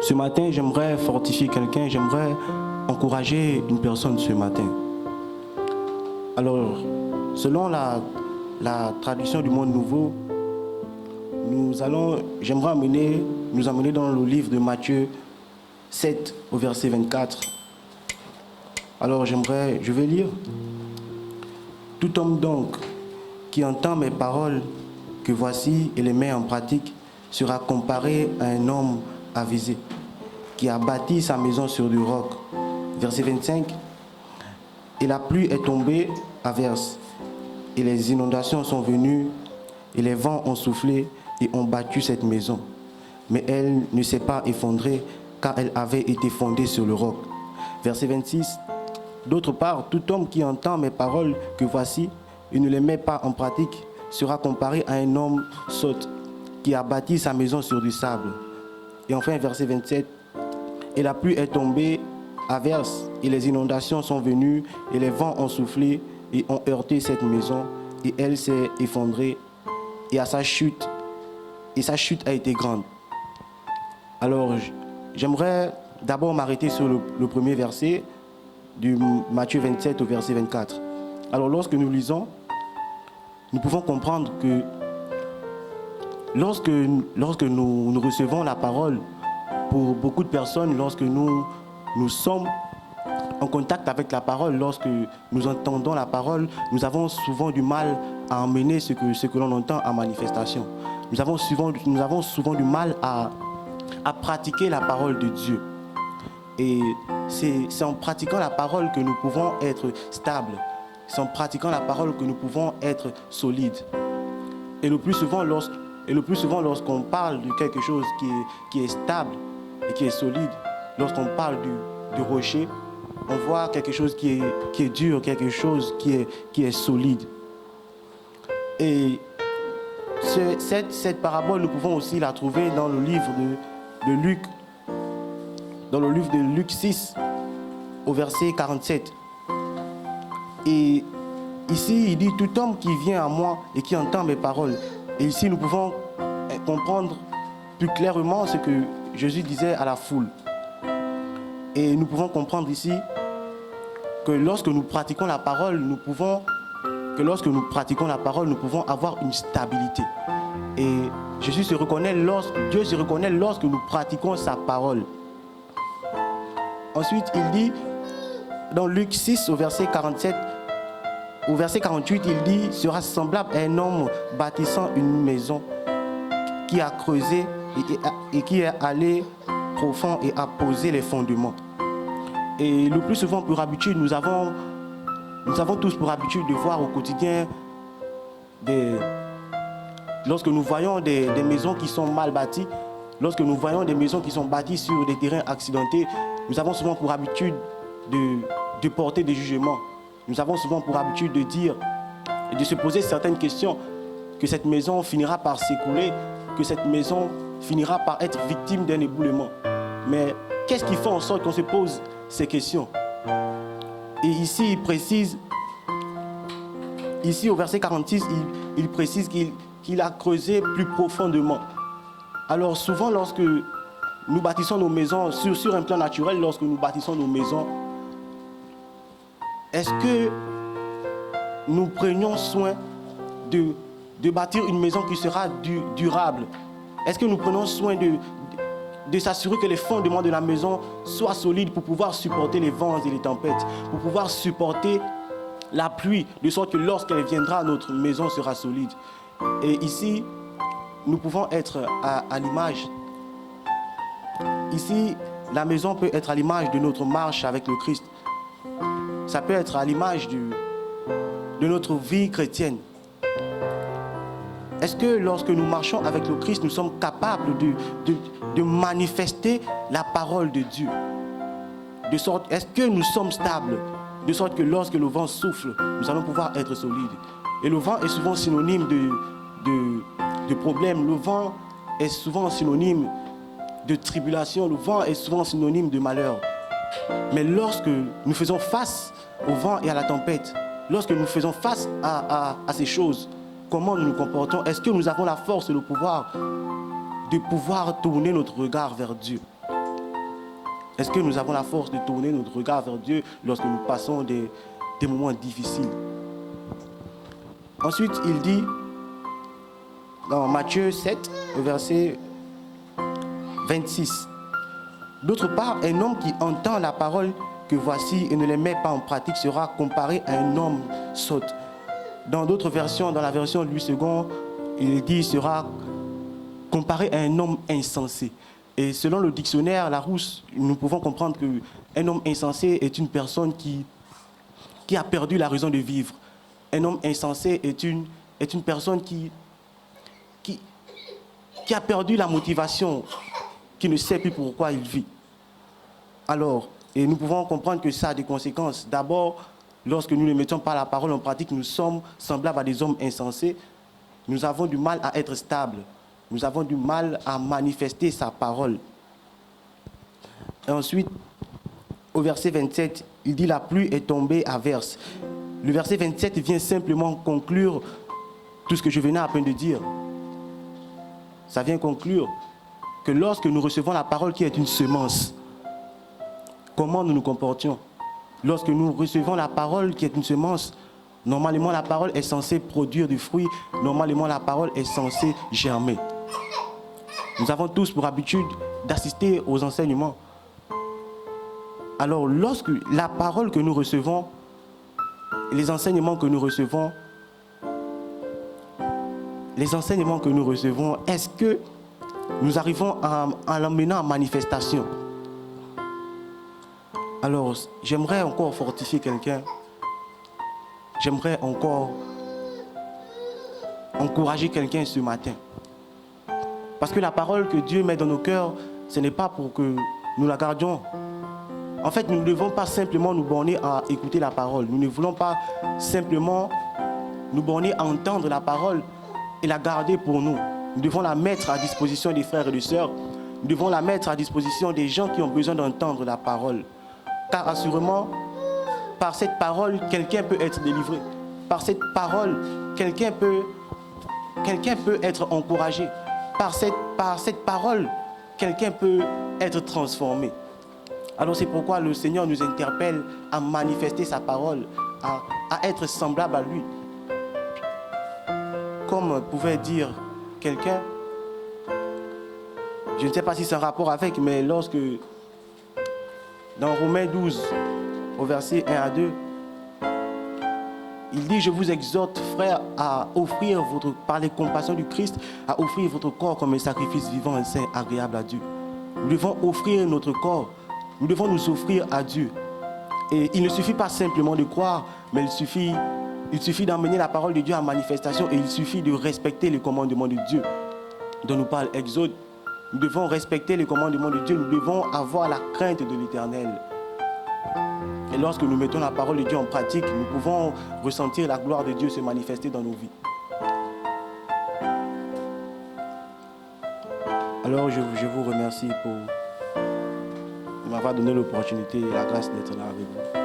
Ce matin, j'aimerais fortifier quelqu'un, j'aimerais encourager une personne ce matin. Alors, selon la traduction du Monde Nouveau, j'aimerais nous amener dans le livre de Matthieu 7 au verset 24. Alors, je vais lire. Tout homme donc qui entend mes paroles que voici et les met en pratique sera comparé à un homme avisé qui a bâti sa maison sur du roc. Verset 25. Et la pluie est tombée à verse, et les inondations sont venues, et les vents ont soufflé et ont battu cette maison. Mais elle ne s'est pas effondrée, car elle avait été fondée sur le roc. Verset 26. D'autre part, tout homme qui entend mes paroles que voici et ne les met pas en pratique sera comparé à un homme sot qui a bâti sa maison sur du sable. Et enfin, verset 27. Et la pluie est tombée à verse, et les inondations sont venues, et les vents ont soufflé et ont heurté cette maison, et elle s'est effondrée, et sa chute a été grande. Alors, j'aimerais d'abord m'arrêter sur le premier verset du Matthieu 27 au verset 24. Alors, lorsque nous lisons, nous pouvons comprendre que lorsque nous recevons la parole, pour beaucoup de personnes, lorsque nous sommes en contact avec la parole, lorsque nous entendons la parole, nous avons souvent du mal à emmener ce que l'on entend en manifestation. Nous avons souvent du mal à pratiquer la parole de Dieu. Et c'est en pratiquant la parole que nous pouvons être stables. C'est en pratiquant la parole que nous pouvons être solides. Et le plus souvent, lorsqu'on parle de quelque chose qui est stable et qui est solide, lorsqu'on parle du rocher, on voit quelque chose qui est dur, quelque chose qui est solide. Et cette parabole, nous pouvons aussi la trouver dans le livre de Luc, dans le livre de Luc 6, au verset 47. Et ici, il dit « Tout homme qui vient à moi et qui entend mes paroles ». Et ici, nous pouvons comprendre plus clairement ce que Jésus disait à la foule. Et nous pouvons comprendre ici que lorsque nous pratiquons la parole, nous pouvons avoir une stabilité. Et Dieu se reconnaît lorsque nous pratiquons sa parole. Ensuite, il dit, dans Luc 6, au verset 47, au verset 48, il dit « Sera semblable à un homme bâtissant une maison qui a creusé et qui est allé profond et a posé les fondements. » Et le plus souvent, pour habitude, nous avons tous pour habitude de voir au quotidien lorsque nous voyons des maisons qui sont mal bâties, lorsque nous voyons des maisons qui sont bâties sur des terrains accidentés, nous avons souvent pour habitude de porter des jugements. Nous avons souvent pour habitude de dire et de se poser certaines questions, que cette maison finira par s'écrouler, que cette maison finira par être victime d'un éboulement. Mais qu'est-ce qui fait en sorte qu'on se pose ces questions? Et ici, il précise, ici au verset 46, il précise qu'il a creusé plus profondément. Alors souvent, lorsque nous bâtissons nos maisons, sur un plan naturel, lorsque nous bâtissons nos maisons, est-ce que nous prenions soin de bâtir une maison qui sera durable? Est-ce que nous prenons soin de s'assurer que les fondements de la maison soient solides pour pouvoir supporter les vents et les tempêtes, pour pouvoir supporter la pluie, de sorte que lorsqu'elle viendra, notre maison sera solide? Et ici, nous pouvons être à l'image. Ici, la maison peut être à l'image de notre marche avec le Christ. Ça peut être à l'image de notre vie chrétienne. Est-ce que lorsque nous marchons avec le Christ, nous sommes capables de manifester la parole de Dieu? Est-ce que nous sommes stables? De sorte que lorsque le vent souffle, nous allons pouvoir être solides. Et le vent est souvent synonyme de problème. Le vent est souvent synonyme de tribulation. Le vent est souvent synonyme de malheur. Mais lorsque nous faisons face au vent et à la tempête, lorsque nous faisons face à ces choses, comment nous nous comportons? Est-ce que nous avons la force et le pouvoir de pouvoir tourner notre regard vers Dieu? Est-ce que nous avons la force de tourner notre regard vers Dieu lorsque nous passons des moments difficiles? Ensuite, il dit, dans Matthieu 7, au verset 26, « D'autre part, un homme qui entend la parole que voici et ne les met pas en pratique sera comparé à un homme sot. » Dans d'autres versions, dans la version Louis II, il dit sera comparé à un homme insensé. Et selon le dictionnaire Larousse, nous pouvons comprendre qu'un homme insensé est une personne qui a perdu la raison de vivre. Un homme insensé est une personne qui a perdu la motivation, qui ne sait plus pourquoi il vit. Alors, et nous pouvons comprendre que ça a des conséquences. D'abord, lorsque nous ne mettons pas la parole en pratique, nous sommes semblables à des hommes insensés. Nous avons du mal à être stables. Nous avons du mal à manifester sa parole. Et ensuite, au verset 27, il dit « La pluie est tombée à verse ». Le verset 27 vient simplement conclure tout ce que je venais à peine de dire. Ça vient conclure que lorsque nous recevons la parole qui est une semence, comment nous nous comportions? Lorsque nous recevons la parole qui est une semence, normalement la parole est censée produire du fruit, normalement la parole est censée germer. Nous avons tous pour habitude d'assister aux enseignements. Alors lorsque la parole que nous recevons, les enseignements que nous recevons, est-ce que nous arrivons à l'emmener en manifestation? Alors, j'aimerais encore fortifier quelqu'un. J'aimerais encore encourager quelqu'un ce matin. Parce que la parole que Dieu met dans nos cœurs, ce n'est pas pour que nous la gardions. En fait, nous ne devons pas simplement nous borner à écouter la parole. Nous ne voulons pas simplement nous borner à entendre la parole et la garder pour nous. Nous devons la mettre à disposition des frères et des sœurs. Nous devons la mettre à disposition des gens qui ont besoin d'entendre la parole. Car assurément, par cette parole, quelqu'un peut être délivré. Par cette parole, quelqu'un peut être encouragé. Par cette parole, quelqu'un peut être transformé. Alors c'est pourquoi le Seigneur nous interpelle à manifester sa parole, à être semblable à lui. Comme pouvait dire quelqu'un, je ne sais pas si c'est un rapport avec, mais lorsque dans Romains 12, au verset 1 à 2, il dit « Je vous exhorte, frères, à offrir par les compassions du Christ, à offrir votre corps comme un sacrifice vivant et saint, agréable à Dieu. » Nous devons offrir notre corps. Nous devons nous offrir à Dieu. Et il ne suffit pas simplement de croire, mais il suffit d'emmener la parole de Dieu en manifestation et il suffit de respecter les commandements de Dieu dont nous parle Exode. Nous devons respecter les commandements de Dieu, nous devons avoir la crainte de l'Éternel. Et lorsque nous mettons la parole de Dieu en pratique, nous pouvons ressentir la gloire de Dieu se manifester dans nos vies. Alors je vous remercie pour m'avoir donné l'opportunité et la grâce d'être là avec vous.